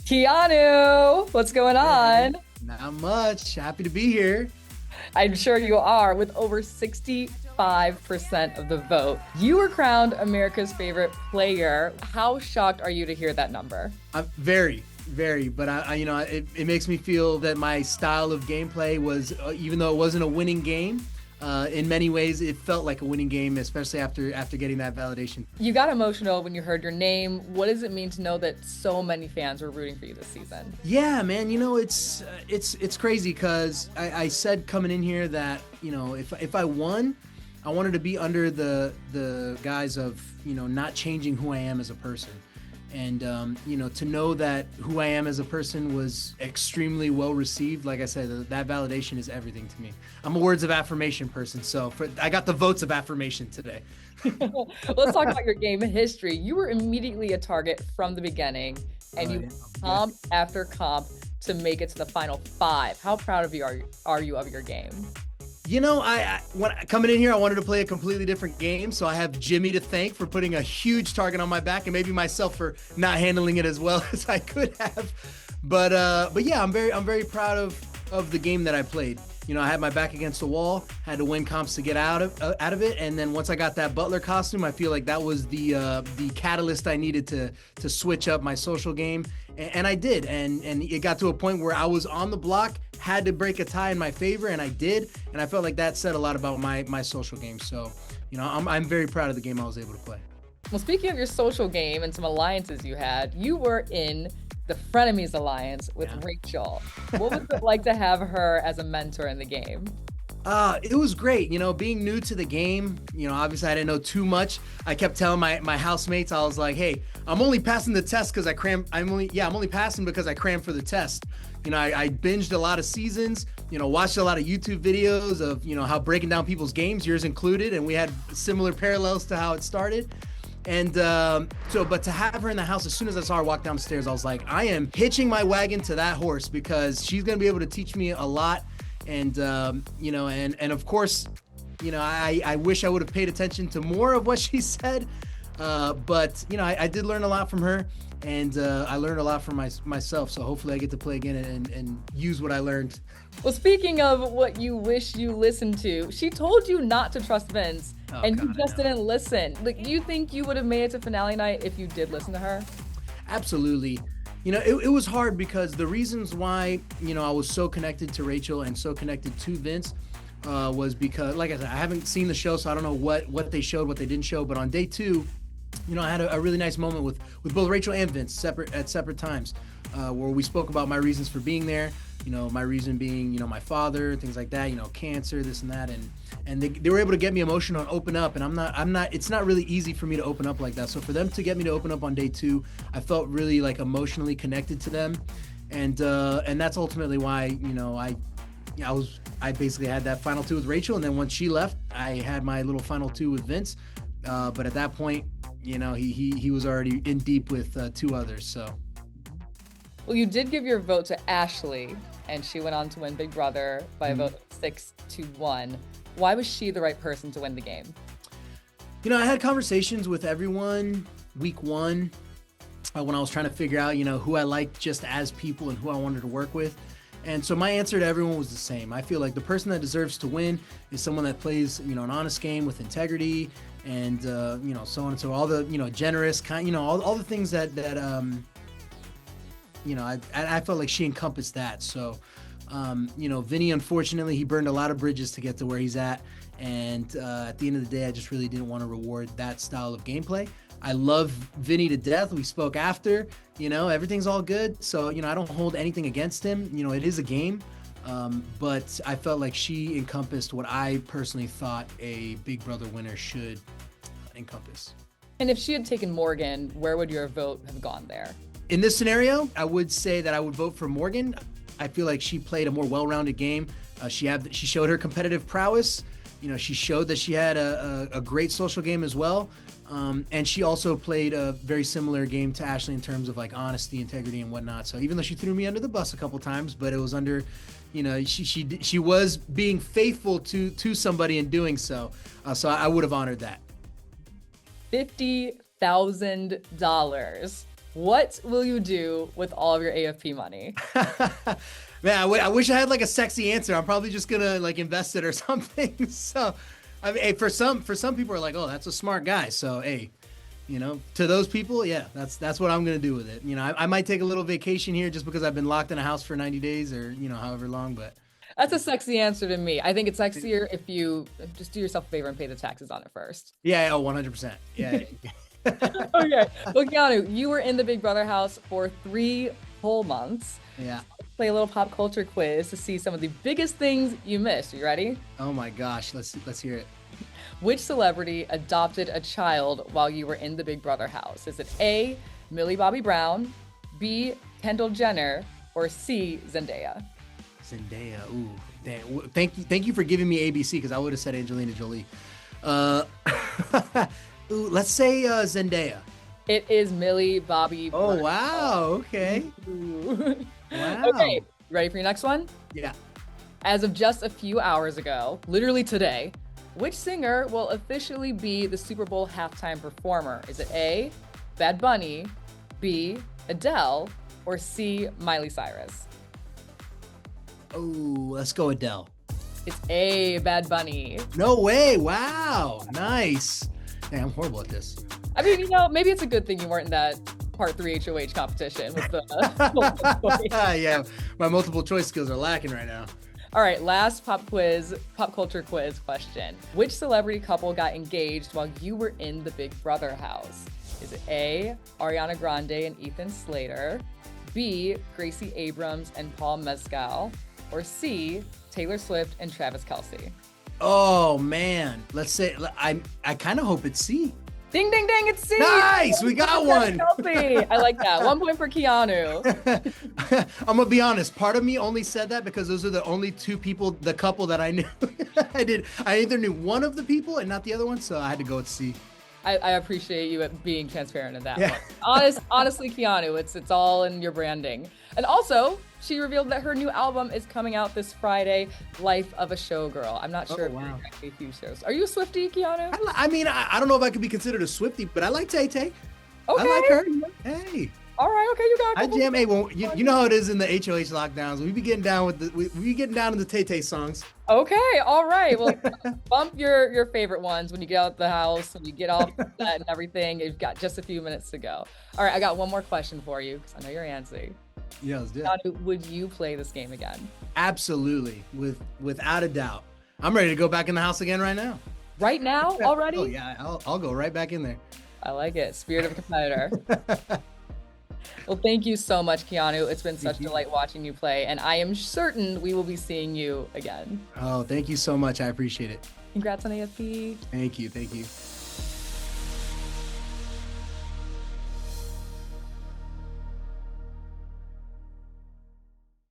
Keanu, what's going Hey, on? not much. Happy to be here. I'm sure you are. With over 65% of the vote, you were crowned America's favorite player. How shocked are you to hear that number? I'm very, but it makes me feel that my style of gameplay was, even though it wasn't a winning game, in many ways it felt like a winning game, especially after getting that validation. You got emotional when you heard your name. What does it mean to know that so many fans were rooting for you this season? Yeah, man. It's crazy because I said coming in here that if I won, I wanted to be under the guise of not changing who I am as a person. And to know that who I am as a person was extremely well received. Like I said, that validation is everything to me. I'm a words of affirmation person, so I got the votes of affirmation today. Let's talk about your game history. You were immediately a target from the beginning, and you Yeah. comp after comp to make it to the final five. How proud of you are you of your game? When coming in here, I wanted to play a completely different game, so I have Jimmy to thank for putting a huge target on my back, and maybe myself for not handling it as well as I could have. But yeah, I'm very proud of the game that I played. I had my back against the wall, had to win comps to get out of it, and then once I got that Butler costume, I feel like that was the catalyst I needed to switch up my social game, and I did, and it got to a point where I was on the block, had to break a tie in my favor, and I did, and I felt like that said a lot about my social game. So, I'm very proud of the game I was able to play. Well, speaking of your social game and some alliances you had, you were in the Frenemies Alliance with Yeah. Rachel. What was it like to have her as a mentor in the game? It was great, being new to the game. Obviously I didn't know too much. I kept telling my housemates, I was like, hey, I'm only passing the test because I crammed. I'm only passing because I crammed for the test. I binged a lot of seasons, watched a lot of YouTube videos of, how breaking down people's games, yours included, and we had similar parallels to how it started. And but to have her in the house, as soon as I saw her walk down the stairs, I was like, I am hitching my wagon to that horse because she's going to be able to teach me a lot. And, and of course, I wish I would have paid attention to more of what she said. But I did learn a lot from her, and I learned a lot from myself. So hopefully I get to play again and use what I learned. Well, speaking of what you wish you listened to, she told you not to trust Vince, Oh, and you God, just I know. didn't listen. Like, do you think you would have made it to finale night if you did listen to her? Absolutely. It was hard because the reasons why, I was so connected to Rachel and so connected to Vince was because, like I said, I haven't seen the show, so I don't know what they showed, what they didn't show. But on day two, I had a really nice moment with both Rachel and Vince at separate times where we spoke about my reasons for being there. My reason being, my father, things like that, cancer, this and that. And they were able to get me emotional and open up. And it's not really easy for me to open up like that. So for them to get me to open up on day two, I felt really like emotionally connected to them. And that's ultimately why, I basically had that final two with Rachel. And then once she left, I had my little final two with Vince. But at that point, he was already in deep with two others. So. Well, you did give your vote to Ashley, and she went on to win Big Brother by a vote of 6-1. Why was she the right person to win the game? I had conversations with everyone week one when I was trying to figure out, who I liked just as people and who I wanted to work with. And so my answer to everyone was the same. I feel like the person that deserves to win is someone that plays, an honest game with integrity and, so on and so all the, generous kind, all the things that I felt like she encompassed that. So, Vinny, unfortunately, he burned a lot of bridges to get to where he's at. And at the end of the day, I just really didn't want to reward that style of gameplay. I love Vinny to death. We spoke after, everything's all good. So, I don't hold anything against him. It is a game. But I felt like she encompassed what I personally thought a Big Brother winner should encompass. And if she had taken Morgan, where would your vote have gone there? In this scenario, I would say that I would vote for Morgan. I feel like she played a more well-rounded game. She showed her competitive prowess. She showed that she had a great social game as well. And she also played a very similar game to Ashley in terms of like honesty, integrity, and whatnot. So even though she threw me under the bus a couple times, but it was under, she was being faithful to somebody in doing so. So I would have honored that. $50,000 What will you do with all of your AFP money? Man, I wish I had like a sexy answer. I'm probably just gonna like invest it or something. So, I mean, hey, for some people are like, oh, that's a smart guy. So, hey, to those people, yeah, that's what I'm gonna do with it. I might take a little vacation here just because I've been locked in a house for 90 days or however long. But That's a sexy answer to me. I think it's sexier if you just do yourself a favor and pay the taxes on it first. yeah, oh, 100%. Yeah. Okay. Well, Keanu, you were in the Big Brother house for 3 whole months. Yeah. Let's play a little pop culture quiz to see some of the biggest things you missed. You ready? Oh my gosh, let's hear it. Which celebrity adopted a child while you were in the Big Brother house? Is it A, Millie Bobby Brown, B, Kendall Jenner, or C, Zendaya? Zendaya. Ooh, damn. Thank you for giving me ABC because I would have said Angelina Jolie. Ooh, let's say Zendaya. It is Millie Bobby Brown. Oh wow. Okay. Ooh. Wow. Okay, ready for your next one? Yeah. As of just a few hours ago, literally today, which singer will officially be the Super Bowl halftime performer? Is it A, Bad Bunny, B, Adele, or C, Miley Cyrus? Oh, let's go Adele. It's A, Bad Bunny. No way. Wow. Nice. Hey, I'm horrible at this. I mean, maybe it's a good thing you weren't in that Part 3 HOH competition with the Yeah, my multiple choice skills are lacking right now. All right, last pop culture quiz question. Which celebrity couple got engaged while you were in the Big Brother house? Is it A, Ariana Grande and Ethan Slater, B, Gracie Abrams and Paul Mescal, or C, Taylor Swift and Travis Kelce? Oh man, let's say I kind of hope it's C. Ding, ding, ding, it's C. Nice, we got one. Kelce. I like that. 1 point for Keanu. I'm gonna be honest. Part of me only said that because those are the only two people, the couple that I knew. I either knew one of the people and not the other one, so I had to go with C. I appreciate you being transparent in that Yeah. one. Honestly, Keanu, it's all in your branding. And also, she revealed that her new album is coming out this Friday, Life of a Showgirl. I'm not sure if you're wow. exactly a huge shows. Are you a Swiftie, Keanu? I mean, I don't know if I could be considered a Swiftie, but I like Tay Tay. Okay. I like her. Hey. All right, okay, you got I it. jam. Hey, well, you know how it is in the HOH lockdowns. We be getting down with we be getting down in the Tay Tay songs. Okay, all right. Well, bump your favorite ones when you get out the house, when you get off set and everything. You've got just a few minutes to go. All right, I got one more question for you because I know you're antsy. Yeah, let's do it. Keanu, would you play this game again? Absolutely, without a doubt. I'm ready to go back in the house again right now. Right now, already? Oh yeah, I'll go right back in there. I like it. Spirit of a competitor. Well, thank you so much, Keanu. It's been such a delight watching you play, and I am certain we will be seeing you again. Oh, thank you so much. I appreciate it. Congrats on AFP. Thank you.